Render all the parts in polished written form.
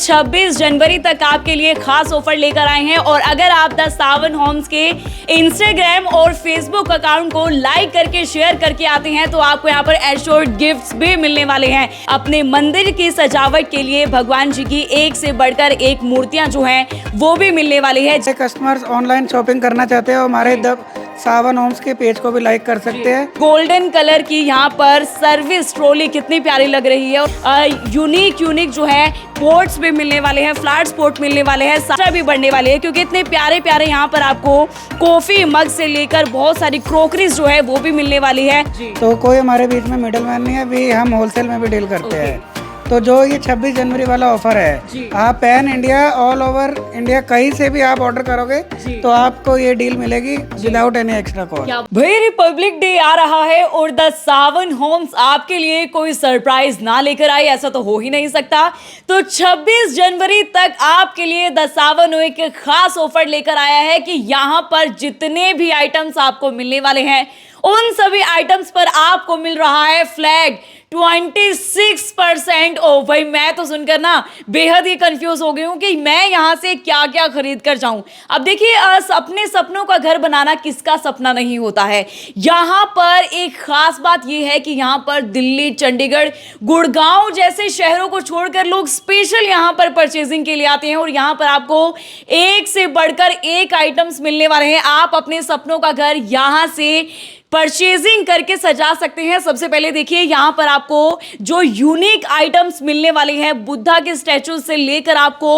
26 जनवरी तक आपके लिए खास ऑफर लेकर आए हैं और अगर आप द सावन होम्स के इंस्टाग्राम और फेसबुक अकाउंट को लाइक करके शेयर करके आते हैं तो आपको यहाँ पर एश्योर्ड गिफ्ट्स भी मिलने वाले हैं। अपने मंदिर की सजावट के लिए भगवान जी की एक से बढ़कर एक मूर्तियां जो हैं वो भी मिलने वाली है। कस्टमर्स ऑनलाइन शॉपिंग करना चाहते हैं हमारे द सावन होम्स के पेज को भी लाइक कर सकते हैं। गोल्डन कलर की यहाँ पर सर्विस ट्रॉली कितनी प्यारी लग रही है। यूनिक जो है पोर्ट्स भी मिलने वाले हैं, फ्लैट पोर्ट मिलने वाले हैं, सारा भी बढ़ने वाले हैं क्योंकि इतने प्यारे प्यारे यहाँ पर आपको कॉफी मग से लेकर बहुत सारी क्रोकरीज जो है वो भी मिलने वाली है। तो कोई हमारे बीच में मिडल मैन नहीं है, अभी हम होलसेल में भी डील करते हैं। तो जो ये 26 जनवरी वाला ऑफर है, आप pan India all over India कहीं से भी आप ऑर्डर करोगे तो आपको ये डील मिलेगी विदाउट एनी एक्स्ट्रा कॉस्ट। भाई रिपब्लिक डे आ रहा है और द सावन होम्स आपके लिए कोई सरप्राइज ना लेकर आई, ऐसा तो हो ही नहीं सकता। तो 26 जनवरी तक आपके लिए द सावन एक खास ऑफर लेकर आया है कि यहाँ पर जितने भी आइटम्स आपको मिलने वाले हैं उन सभी आइटम्स पर आपको मिल रहा है फ्लैट 26% ओ। भाई मैं तो सुनकर ना बेहद ही कंफ्यूज हो गई हूं कि मैं यहां से क्या क्या खरीद कर जाऊं। अब देखिए अपने सपनों का घर बनाना किसका सपना नहीं होता है। यहां पर एक खास बात यह है कि यहां पर दिल्ली, चंडीगढ़, गुड़गांव जैसे शहरों को छोड़कर लोग स्पेशल यहां पर परचेजिंग के लिए आते हैं और यहां पर आपको एक से बढ़कर एक आइटम्स मिलने वाले हैं। आप अपने सपनों का घर यहां से परचेजिंग करके सजा सकते हैं। सबसे पहले देखिए यहां पर आपको जो यूनिक आइटम्स मिलने वाले हैं, बुद्धा के स्टैचू से लेकर आपको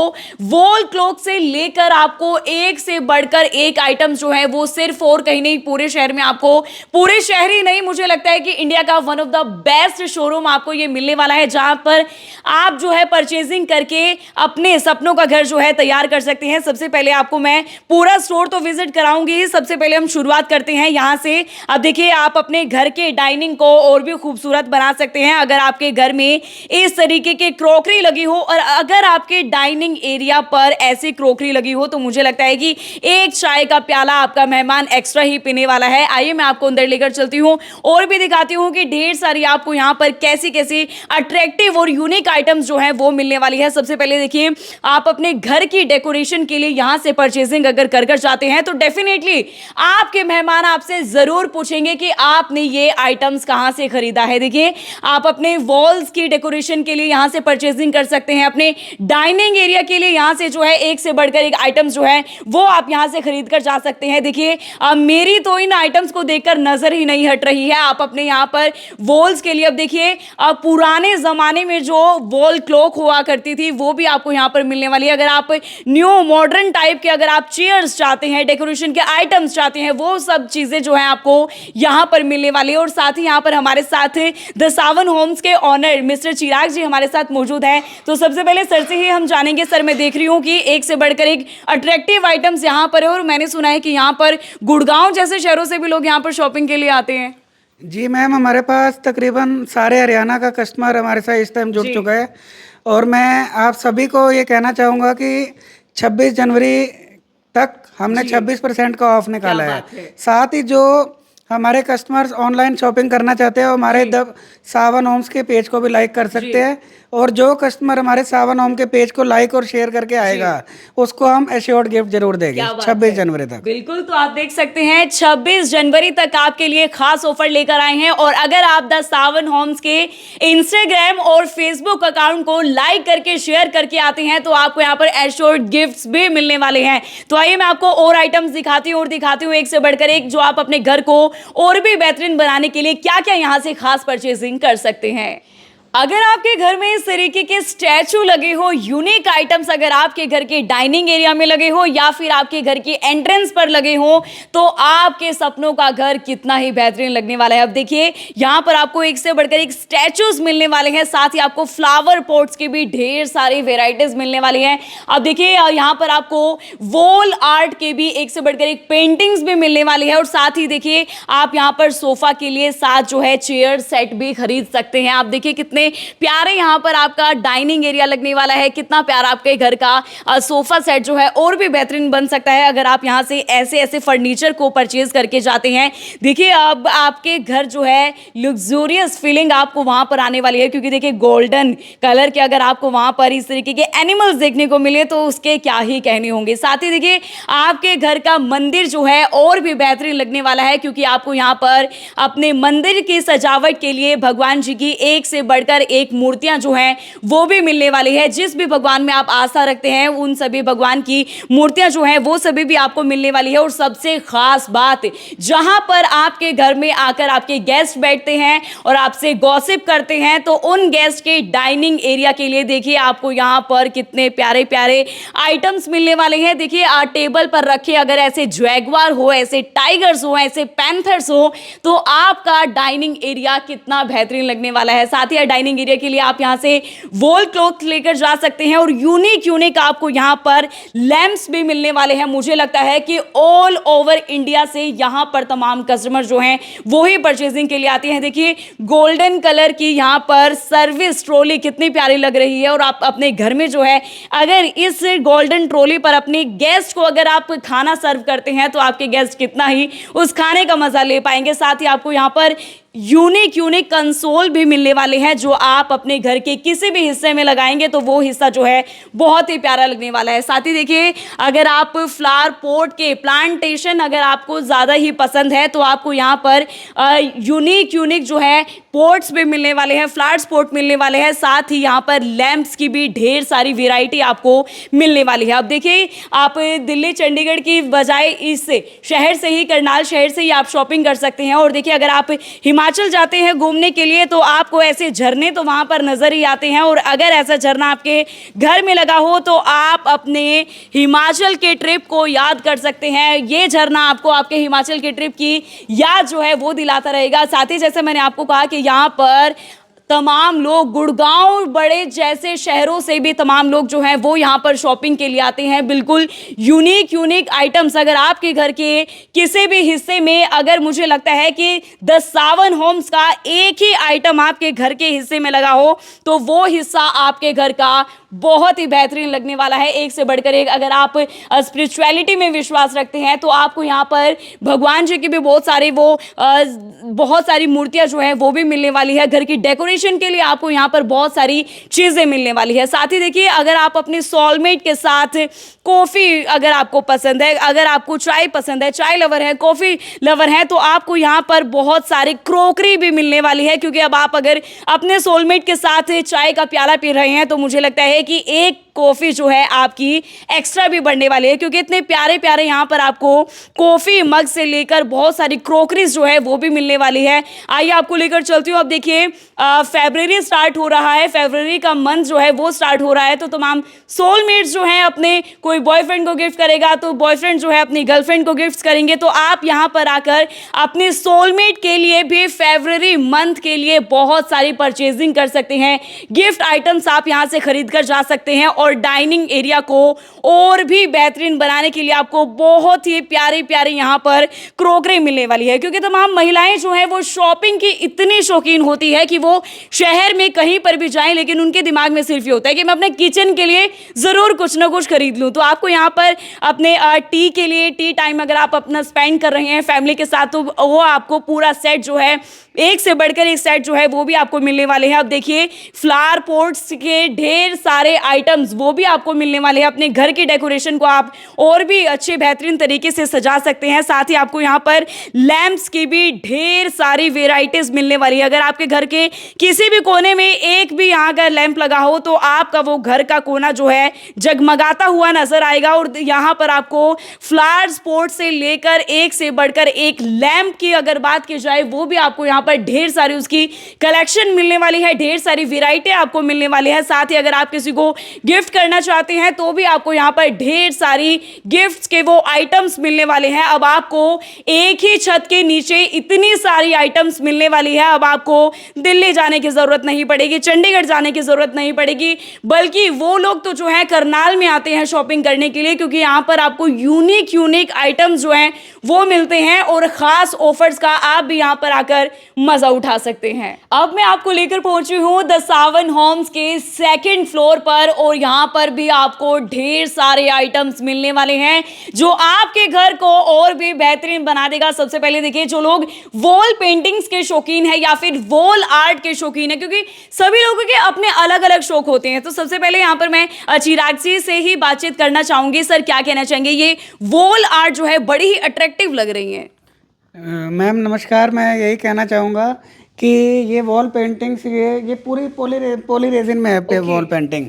वॉल क्लॉक से लेकर आपको एक से बढ़कर एक आइटम जो है वो सिर्फ और कहीं नहीं पूरे शहर में आपको, पूरे शहर ही नहीं मुझे लगता है कि इंडिया का one of the best showroom आपको ये मिलने वाला है जहां पर आप जो है परचेजिंग करके अपने सपनों का घर जो है तैयार कर सकते हैं। सबसे पहले आपको मैं पूरा स्टोर तो विजिट कराऊंगी। सबसे पहले हम शुरुआत करते हैं यहां से। देखिए आप अपने घर के डाइनिंग को और भी खूबसूरत बना सकते हैं अगर आपके घर में इस तरीके की क्रोकरी लगी हो और अगर आपके डाइनिंग एरिया पर ऐसी क्रोकरी लगी हो तो मुझे लगता है कि एक चाय का प्याला आपका मेहमान एक्स्ट्रा ही पीने वाला है। आइए मैं आपको अंदर लेकर चलती हूँ और भी दिखाती हूँ कि ढेर सारी आपको यहाँ पर कैसी कैसी अट्रैक्टिव और यूनिक आइटम्स जो है वो मिलने वाली है। सबसे पहले देखिए आप अपने घर की डेकोरेशन के लिए यहाँ से परचेजिंग अगर कर चाहते हैं तो डेफिनेटली आपके मेहमान आपसे जरूर पूछेंगे कि आपने ये आइटम्स कहां से खरीदा है। देखिए आप अपने वॉल्स की डेकोरेशन के लिए यहां से परचेजिंग कर सकते हैं। अपने डाइनिंग एरिया के लिए यहां से जो है एक से बढ़कर एक आइटम्स जो है वो आप यहां से खरीद कर जा सकते हैं। देखिए मेरी तो इन आइटम्स को देखकर नजर ही नहीं हट रही है। आप अपने यहां पर वॉल्स के लिए अब देखिए पुराने जमाने में जो वॉल क्लॉक हुआ करती थी वो भी आपको यहां पर मिलने वाली है। अगर आप न्यू मॉडर्न टाइप के अगर आप चेयर्स चाहते हैं, डेकोरेशन के आइटम्स चाहते हैं, वो सब चीजें जो है आपको यहां पर मिलने वाली है। और साथ ही यहां पर हमारे साथ द सावन होम्स के ऑनर मिस्टर चिराग जी हमारे साथ मौजूद हैं। तो सबसे पहले सर से ही हम जानेंगे। सर मैं देख रही हूं कि एक से बढ़कर एक अट्रैक्टिव आइटम्स यहां पर है और मैंने सुना है कि यहां पर गुड़गांव जैसे शहरों से भी लोग यहां पर शॉपिंग के लिए आते हैं। जी मैम, हमारे पास तकरीबन सारे हरियाणा का कस्टमर हमारे साथ इस टाइम जुड़ चुका है और मैं आप सभी को ये कहना चाहूँगा कि 26 जनवरी तक हमने 26% का ऑफ निकाला है। साथ ही जो हमारे कस्टमर्स ऑनलाइन शॉपिंग करना चाहते हैं हमारे द सावन होम्स के पेज को भी लाइक कर सकते हैं और जो कस्टमर हमारे सावन होम के पेज को लाइक और शेयर करके आएगा उसको हम एश्योर्ड गिफ्ट जरूर देंगे 26 जनवरी तक। बिल्कुल, तो आप देख सकते हैं 26 जनवरी तक आपके लिए खास ऑफर लेकर आए हैं और अगर आप द सावन होम्स के इंस्टाग्राम और फेसबुक अकाउंट को लाइक करके शेयर करके आते हैं तो आपको यहाँ पर एश्योर्ड गिफ्ट्स भी मिलने वाले हैं। तो आइए मैं आपको और आइटम्स दिखाती हूँ एक से बढ़कर एक जो आप अपने घर को और भी बेहतरीन बनाने के लिए क्या क्या यहां से खास परचेजिंग कर सकते हैं। अगर आपके घर में इस तरीके के स्टैचू लगे हो, यूनिक आइटम्स अगर आपके घर के डाइनिंग एरिया में लगे हो या फिर आपके घर की एंट्रेंस पर लगे हो तो आपके सपनों का घर कितना ही बेहतरीन लगने वाला है। अब देखिए यहाँ पर आपको एक से बढ़कर एक स्टैचूज मिलने वाले हैं, साथ ही आपको फ्लावर पॉट्स की भी ढेर सारी वेराइटीज मिलने वाली हैं। अब देखिए यहाँ पर आपको वॉल आर्ट के भी एक से बढ़कर एक पेंटिंग्स भी मिलने वाली है और साथ ही देखिए आप यहाँ पर सोफा के लिए साथ जो है चेयर सेट भी खरीद सकते हैं। आप देखिए कितने कितने प्यारे यहाँ पर आपका डाइनिंग एरिया लगने वाला है, कितना प्यारा आपके घर का सोफा सेट जो है और भी बेहतरीन बन सकता है अगर आप यहाँ से ऐसे ऐसे फर्नीचर को परचेज करके जाते हैं। देखिए अब आपके घर जो है लग्जूरियस फीलिंग आपको वहां पर आने वाली है, क्योंकि देखिए गोल्डन कलर के अगर आपको वहां पर इस तरीके के एनिमल्स देखने को मिले तो उसके क्या ही कहने होंगे। साथ ही देखिए आपके घर का मंदिर जो है और भी बेहतरीन लगने वाला है, क्योंकि आपको यहाँ पर अपने मंदिर की सजावट के लिए भगवान जी की एक से बढ़कर एक मूर्तियां जो हैं वो भी मिलने वाली है। जिस भी भगवान में आप आस्था रखते हैं उन सभी भगवान की मूर्तियां जो हैं वो सभी भी आपको मिलने वाली है। और सबसे खास बात, जहां पर आपके घर में आकर आपके गेस्ट बैठते हैं और आपसे गॉसिप करते हैं, तो उन गेस्ट के डाइनिंग एरिया के लिए देखिए आपको यहां पर कितने प्यारे प्यारे आइटम्स मिलने वाले हैं। देखिए टेबल पर रखे अगर ऐसे जैगुआर हो, ऐसे टाइगर्स हो, ऐसे पैंथर्स हो, तो आपका डाइनिंग एरिया कितना बेहतरीन लगने वाला है। साथ ही डाइनिंग एरिया के लिए आप यहां से वॉल क्लॉक लेकर जा सकते हैं और यूनिक यूनिक आपको यहां पर लैंप्स भी मिलने वाले हैं। मुझे लगता है कि ऑल ओवर इंडिया से यहां पर तमाम कस्टमर जो हैं वो ही परचेजिंग के लिए आते हैं। देखिए गोल्डन कलर की यहां पर सर्विस ट्रॉली कितनी प्यारी लग रही है, और आप अपने घर में जो है अगर इस गोल्डन ट्रॉली पर अपने गेस्ट को अगर आप खाना सर्व करते हैं तो आपके गेस्ट कितना ही उस खाने का मजा ले पाएंगे। साथ ही आपको यहां पर यूनिक यूनिक कंसोल भी मिलने वाले हैं जो आप अपने घर के किसी भी हिस्से में लगाएंगे तो वो हिस्सा जो है बहुत ही प्यारा लगने वाला है। साथ ही देखिए अगर आप फ्लावर पॉट के प्लांटेशन अगर आपको ज़्यादा ही पसंद है तो आपको यहाँ पर यूनिक यूनिक जो है पॉट्स भी मिलने वाले हैं, फ्लावर्स पॉट मिलने वाले हैं। साथ ही यहाँ पर लैंप्स की भी ढेर सारी वेराइटी आपको मिलने वाली है। अब देखिए आप दिल्ली चंडीगढ़ की बजाय इस शहर से ही, करनाल शहर से ही आप शॉपिंग कर सकते हैं। और देखिए अगर आप हिमाचल जाते हैं घूमने के लिए तो आपको ऐसे झरने तो वहाँ पर नज़र ही आते हैं, और अगर ऐसा झरना आपके घर में लगा हो तो आप अपने हिमाचल के ट्रिप को याद कर सकते हैं। ये झरना आपको आपके हिमाचल के ट्रिप की याद जो है वो दिलाता रहेगा। साथ ही जैसे मैंने आपको कहा कि यहाँ पर तमाम लोग गुड़गांव बड़े जैसे शहरों से भी तमाम लोग जो हैं वो यहाँ पर शॉपिंग के लिए आते हैं। बिल्कुल यूनिक यूनिक आइटम्स अगर आपके घर के किसी भी हिस्से में अगर मुझे लगता है कि द सावन होम्स का एक ही आइटम आपके घर के हिस्से में लगा हो तो वो हिस्सा आपके घर का बहुत ही बेहतरीन लगने वाला है, एक से बढ़कर एक। अगर आप स्पिरिचुअलिटी में विश्वास रखते हैं तो आपको यहाँ पर भगवान जी की भी बहुत सारी मूर्तियाँ जो है वो भी मिलने वाली है। घर की डेकोरेशन के लिए आपको यहाँ पर बहुत सारी चीज़ें मिलने वाली है। साथ ही देखिए अगर आप अपने सोलमेट के साथ कॉफ़ी अगर आपको पसंद है, अगर आपको चाय पसंद है, चाय लवर है, कॉफ़ी लवर है, तो आपको यहाँ पर बहुत सारी क्रोकरी भी मिलने वाली है। क्योंकि अब आप अगर अपने सोलमेट के साथ चाय का प्याला पी रहे हैं तो मुझे लगता है कि एक कॉफ़ी जो है आपकी एक्स्ट्रा भी बढ़ने वाली है, क्योंकि इतने प्यारे प्यारे यहाँ पर आपको कॉफ़ी मग से लेकर बहुत सारी क्रोकरीज जो है वो भी मिलने वाली है। आइए आपको लेकर चलती हूँ। अब देखिए फरवरी स्टार्ट हो रहा है, फरवरी का मंथ जो है वो स्टार्ट हो रहा है, तो तमाम सोलमेट्स जो हैं अपने कोई बॉयफ्रेंड को गिफ्ट करेगा तो बॉयफ्रेंड जो है अपनी गर्लफ्रेंड को गिफ्ट करेंगे, तो आप यहाँ पर आकर अपने सोलमेट के लिए भी फरवरी मंथ के लिए बहुत सारी परचेजिंग कर सकते हैं। गिफ्ट आइटम्स आप यहाँ से खरीद कर जा सकते हैं और डाइनिंग एरिया को और भी बेहतरीन बनाने के लिए आपको बहुत ही प्यारी प्यारी यहाँ पर क्रोकरी मिलने वाली है। क्योंकि तमाम महिलाएं जो हैं वो शॉपिंग की इतनी शौकीन होती है कि वो शहर में कहीं पर भी जाएं लेकिन उनके दिमाग में सिर्फ ये होता है कि मैं अपने किचन के लिए ज़रूर कुछ ना कुछ खरीद लूँ। तो आपको यहाँ पर अपने टी के लिए, टी टाइम अगर आप अपना स्पेंड कर रहे हैं फैमिली के साथ, तो वो आपको पूरा सेट जो है एक से बढ़कर एक सेट जो है वो भी आपको मिलने वाले हैं। अब देखिए फ्लावर पॉट्स के ढेर सारे आइटम्स वो भी आपको मिलने वाले हैं। अपने घर की डेकोरेशन को आप और भी अच्छे बेहतरीन तरीके से सजा सकते हैं। साथ ही आपको यहाँ पर लैंप्स की भी ढेर सारी वेराइटीज मिलने वाली है। अगर आपके घर के किसी भी कोने में एक भी यहाँ का लैंप लगा हो तो आपका वो घर का कोना जो है जगमगाता हुआ नजर आएगा। और यहाँ पर आपको फ्लावर पॉट से लेकर एक से बढ़कर एक लैंप की अगर बात की जाए वो भी आपको यहाँ पर ढेर सारी उसकी कलेक्शन मिलने वाली है, ढेर सारी वेराइटी आपको मिलने वाली है। साथ ही अगर आप किसी को गिफ्ट गिफ्ट करना चाहते हैं तो भी आपको यहाँ पर ढेर सारी गिफ्ट्स के वो आइटम्स मिलने वाले हैं। अब आपको एक ही छत के नीचे इतनी सारी आइटम्स मिलने वाली है। अब आपको दिल्ली जाने की जरूरत नहीं पड़ेगी, चंडीगढ़ जाने की जरूरत नहीं पड़ेगी, बल्कि वो लोग तो जो है करनाल में आते हैं शॉपिंग करने के लिए, क्योंकि यहाँ पर आपको यूनिक आइटम्स जो हैं वो मिलते हैं और खास ऑफर्स का आप भी यहाँ पर आकर मजा उठा सकते हैं। अब मैं आपको लेकर पहुंची हूँ द सावन होम्स के सेकंड फ्लोर पर और यहाँ पर भी आपको ढेर सारे आइटम्स मिलने वाले हैं जो आपके घर को और भी बेहतरीन बना देगा। सबसे पहले देखिए, जो लोग वॉल पेंटिंग्स के शौकीन है या फिर वॉल आर्ट के शौकीन है, क्योंकि सभी लोगों के अपने अलग अलग शौक होते हैं, तो सबसे पहले यहाँ पर मैं चिराग जी से ही बातचीत करना चाहूंगी। सर, क्या कहना चाहेंगे, ये वॉल आर्ट जो है बड़ी ही अट्रैक्टिव लग रही है। मैम नमस्कार, मैं यही कहना चाहूँगा कि ये वॉल पेंटिंग्स ये पूरी पॉली रेजिन में है वॉल पेंटिंग।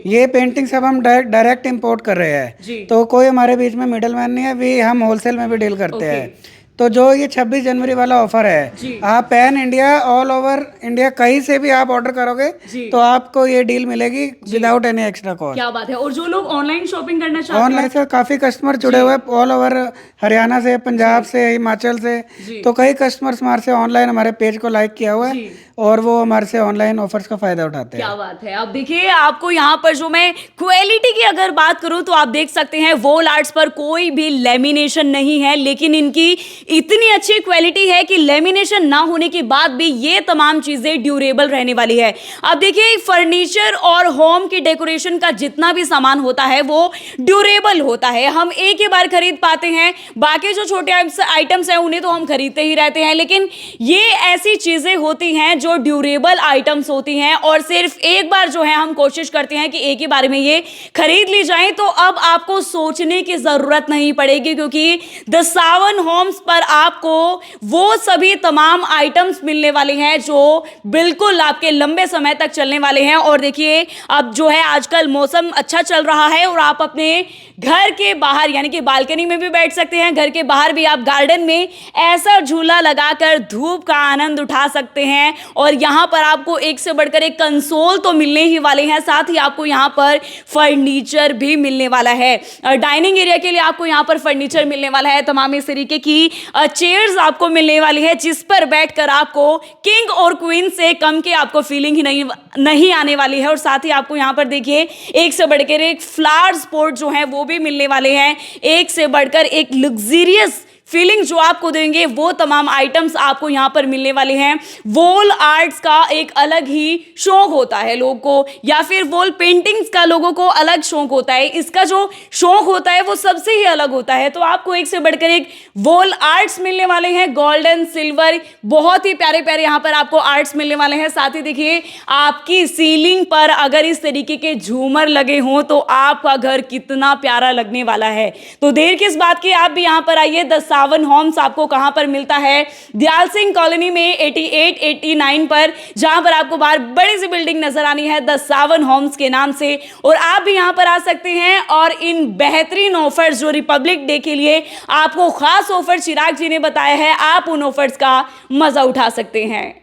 ये पेंटिंग सब हम डायरेक्ट इंपोर्ट कर रहे हैं, तो कोई हमारे बीच में मिडल मैन नहीं है, भी हम होलसेल में भी डील करते हैं। तो जो ये 26 जनवरी वाला ऑफर है, आप pan India all over India कहीं से भी आप ऑर्डर करोगे तो आपको ये डील मिलेगी विदाउट एनी एक्स्ट्रा कॉस्ट। क्या बात है। और जो लोग ऑनलाइन शॉपिंग करना चाहते हैं, ऑनलाइन से काफी कस्टमर जुड़े हुए हैं ऑल ओवर हरियाणा से, पंजाब से, हिमाचल से, तो कई कस्टमर्स हमारे से ऑनलाइन हमारे पेज को लाइक किया हुआ है और वो हमारे से ऑनलाइन ऑफर्स का फायदा उठाते हैं। क्या बात है। अब देखिए, आपको यहाँ पर जो मैं क्वालिटी की अगर बात करूँ तो आप देख सकते हैं वॉल आर्ट्स पर कोई भी लेमिनेशन नहीं है, लेकिन इनकी इतनी अच्छी क्वालिटी है कि लेमिनेशन ना होने के बाद भी ये तमाम चीजें ड्यूरेबल रहने वाली है। अब देखिए, फर्नीचर और होम की डेकोरेशन का जितना भी सामान होता है वो ड्यूरेबल होता है। हम एक ही बार खरीद पाते हैं, बाकी जो छोटे आइटम्स हैं उन्हें तो हम खरीदते ही रहते हैं, लेकिन ये ऐसी चीजें होती हैं जो ड्यूरेबल आइटम्स होती हैं और सिर्फ एक बार जो है हम कोशिश करते हैं कि एक ही बार में ये खरीद ली जाए, तो अब आपको सोचने की जरूरत नहीं पड़ेगी, क्योंकि द सावन होम्स पर आपको वो सभी तमाम आइटम्स मिलने वाले हैं जो बिल्कुल आपके लंबे समय तक चलने वाले हैं। और देखिए, अब जो है आजकल मौसम अच्छा चल रहा है और आप अपने घर के बाहर यानी कि बालकनी में भी बैठ सकते हैं, घर के बाहर भी आप गार्डन में ऐसा झूला लगाकर धूप का आनंद उठा सकते हैं। और यहाँ पर आपको एक से बढ़कर एक कंसोल तो मिलने ही वाले हैं, साथ ही आपको यहाँ पर फर्नीचर भी मिलने वाला है। डाइनिंग एरिया के लिए आपको यहाँ पर फर्नीचर मिलने वाला है, तमाम इस तरीके की चेयर्स आपको मिलने वाली है जिस पर बैठकर आपको किंग और क्वीन से कम के आपको फीलिंग ही नहीं आने वाली है। और साथ ही आपको यहाँ पर देखिए एक से बढ़कर एक फ्लावर स्पॉट जो है वो भी मिलने वाले हैं, एक से बढ़कर एक लग्जरियस फीलिंग जो आपको देंगे वो तमाम आइटम्स आपको यहाँ पर मिलने वाले हैं। वॉल आर्ट्स का एक अलग ही शौक होता है लोगों को, या फिर वॉल पेंटिंग्स का लोगों को अलग शौक होता है, इसका जो शौक होता है वो सबसे ही अलग होता है। तो आपको एक से बढ़कर एक वॉल आर्ट्स मिलने वाले हैं, गोल्डन, सिल्वर, बहुत ही प्यारे प्यारे यहाँ पर आपको आर्ट्स मिलने वाले हैं। साथ ही देखिए, आपकी सीलिंग पर अगर इस तरीके के झूमर लगे हों तो आपका घर कितना प्यारा लगने वाला है। तो देर किस बात की, आप भी यहाँ पर आइए। द सावन होम्स आपको कहां पर मिलता है? दयाल सिंह कॉलोनी में 88-89 पर, जहां पर आपको बाहर बड़ी सी बिल्डिंग नजर आनी है द सावन होम्स के नाम से, और आप भी यहां पर आ सकते हैं और इन बेहतरीन ऑफर्स जो रिपब्लिक डे के लिए आपको खास ऑफर चिराग जी ने बताया है, आप उन ऑफर्स का मजा उठा सकते हैं।